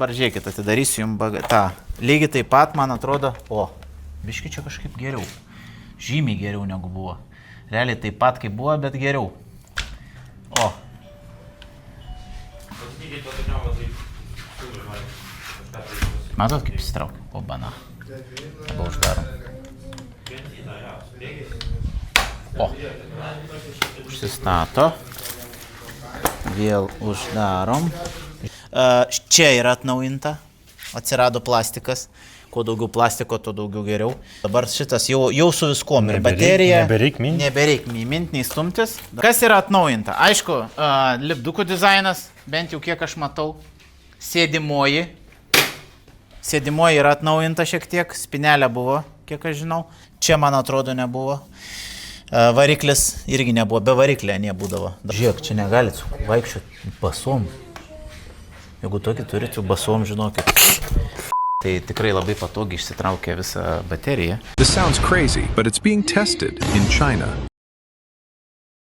dabar žiūrėkit, atidarysiu jums tą. Lygiai taip pat, man atrodo, biški čia kažkaip geriau. Žymiai geriau negu buvo. Realiai taip pat kaip buvo, bet geriau. Matot, kaip įsitraukiu? Bana. Dabar uždarom. Užsistato. Vėl uždarom. Čia yra atnaujinta. Atsirado plastikas. Kuo daugiau plastiko, tuo daugiau geriau. Dabar šitas jau su viskom. Ir baterija. Nebereik mint, nei stumtis. Kas yra atnaujinta? Aišku, lipdukų dizainas, bent jau kiek aš matau. Sėdimoji. Sėdimoji yra atnaujinta šiek tiek. Spinelė buvo, kiek aš žinau. Čia, man atrodo, nebuvo. Variklis irgi nebuvo. Be variklė nebūdavo. Žiūrėk, čia negalit vaikščioti basom. Jeigu tokį turit su basom, žinokit. Tai tikrai labai patogiai išsitraukia visą bateriją. This sounds crazy, but it's being tested in China.